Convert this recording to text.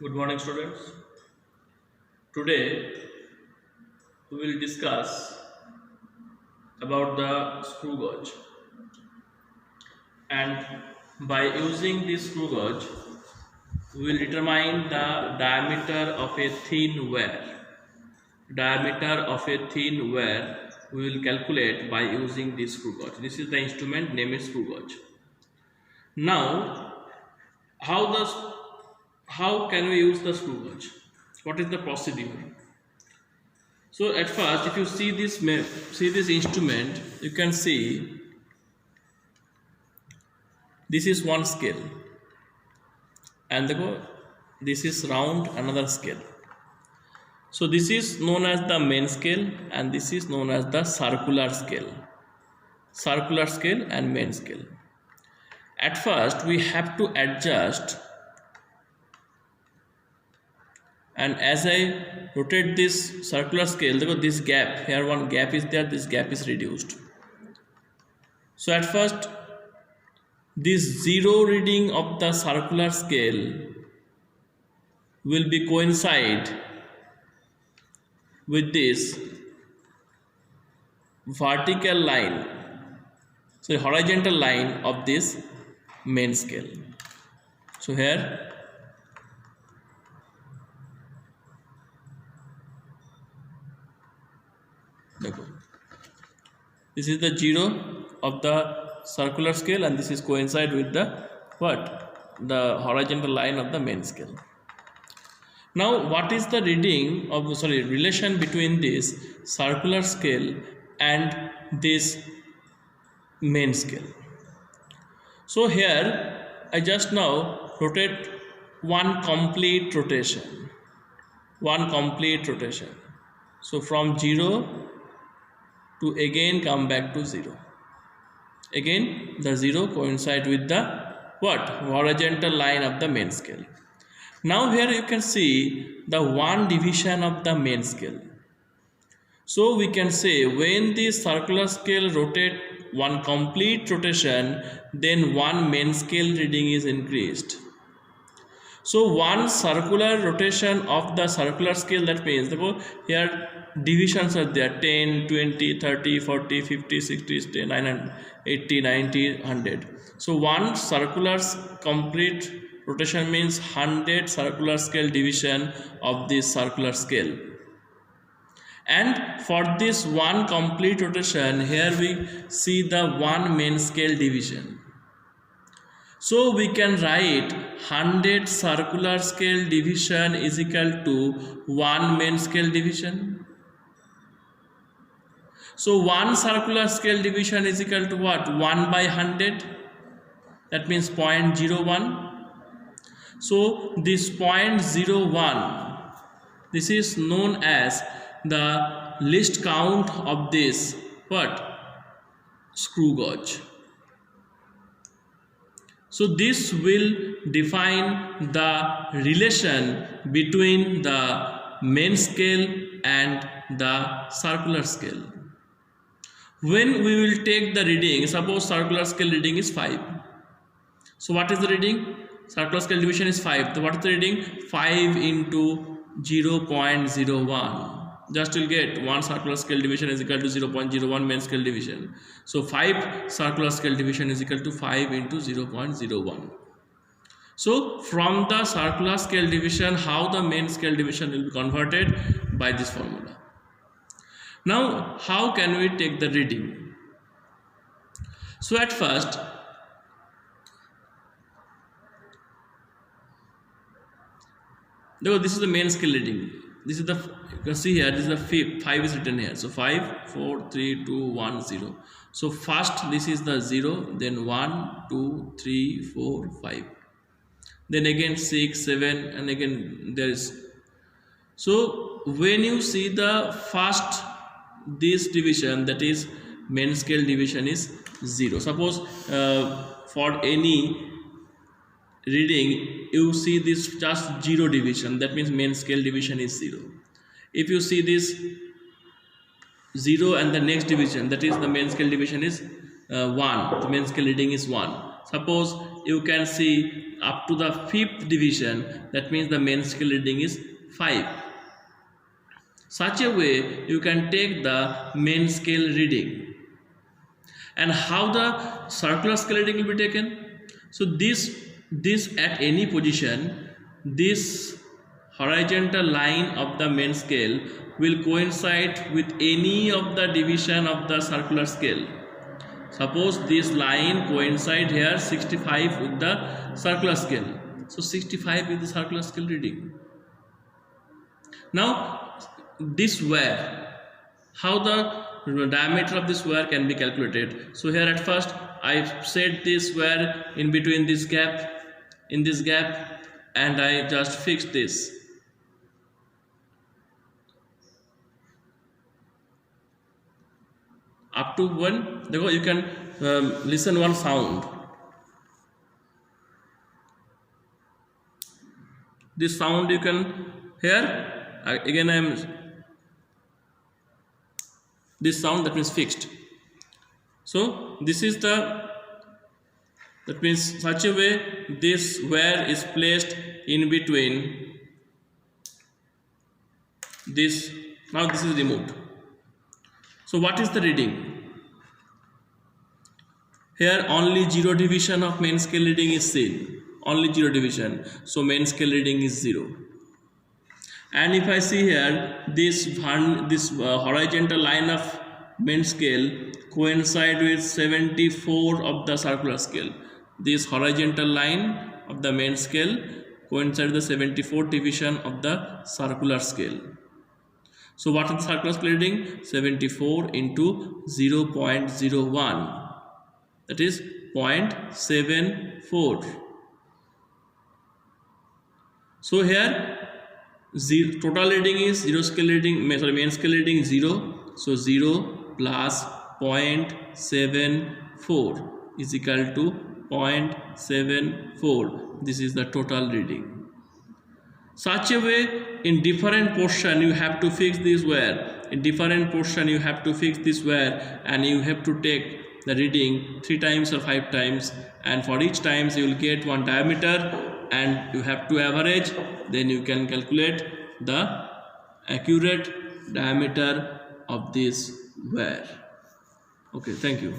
Good morning, students. Today we will discuss about the screw gauge, and by using this screw gauge, we will determine the diameter of a thin wire. Diameter of a thin wire we will calculate by using this screw gauge. This is the instrument named screw gauge. Now, how can we use the screw gauge? What is the procedure? So at first, if you see this instrument, you can see this is one scale, and this is round another scale. So this is known as the main scale, and this is known as the circular scale. Circular scale and main scale. At first, we have to adjust, and as I rotate this circular scale, this gap here, one gap is there, this gap is reduced. So at first, this zero reading of the circular scale will be coincide with this vertical line, so horizontal line of this main scale. So here this is the zero of the circular scale, and this is coincide with the the horizontal line of the main scale. Now, what is the relation between this circular scale and this main scale? So here I just now rotate one complete rotation. So from 0 to again come back to 0. Again the 0 coincide with the horizontal line of the main scale. Now here you can see the one division of the main scale. So we can say when the circular scale rotate one complete rotation, then one main scale reading is increased. So one circular rotation of the circular scale, that means here divisions are there: 10, 20, 30, 40, 50, 60, 90, 80, 90, 100. So one circular complete rotation means 100 circular scale division of this circular scale. And for this one complete rotation, here we see the one main scale division. So we can write 100 circular scale division is equal to one main scale division. So one circular scale division is equal to 1 by 100. That means 0.01. So this 0.01, this is known as the least count of this screw gauge. So this will define the relation between the main scale and the circular scale. When we will take the reading, suppose circular scale reading is 5. So what is the reading? Circular scale division is 5. So what is the reading? 5 into 0.01. Just you'll get one circular scale division is equal to 0.01 main scale division. So 5 circular scale division is equal to 5 into 0.01. So from the circular scale division, how the main scale division will be converted? By this formula. Now, how can we take the reading? So at first, this is the main scale reading. This is the, you can see here, this is the 5 is written here. So 5, 4, 3, 2, 1, 0. So first this is the 0, then 1, 2, 3, 4, 5. Then again 6, 7, and again there is. So when you see the first this division, that is main scale division is 0. Suppose for any reading you see this just 0 division, that means main scale division is 0. If you see this 0 and the next division, that is the main scale division is 1, the main scale reading is 1. Suppose you can see up to the 5th division, that means the main scale reading is 5. Such a way you can take the main scale reading. And how the circular scale reading will be taken? So this at any position, this horizontal line of the main scale will coincide with any of the division of the circular scale. Suppose this line coincide here 65 with the circular scale. So 65 is the circular scale reading. Now this wire, how the diameter of this wire can be calculated? So here at first I set this wire in between this gap, in this gap, and I just fixed this. Up to one, you can listen one sound. This sound you can hear. Again I am this sound, that means fixed. So this is the, that means such a way this wire is placed in between this. Now this is removed. So what is the reading? Here only 0 division of main scale reading is seen. Only 0 division. So main scale reading is 0. And if I see here this horizontal line of main scale coincide with 74 of the circular scale. This horizontal line of the main scale coincide with the 74th division of the circular scale. So what is the circular scale reading? 74 into 0.01, that is 0.74. So here total reading is 0 scale reading, main scale reading 0. So 0 plus 0.74 is equal to 0.74. This is the total reading. Such a way, in different portion you have to fix this wire. In different portion you have to fix this wire, and you have to take the reading 3 times or 5 times, and for each times you will get one diameter, and you have to average. Then you can calculate the accurate diameter of this wire. Okay, thank you.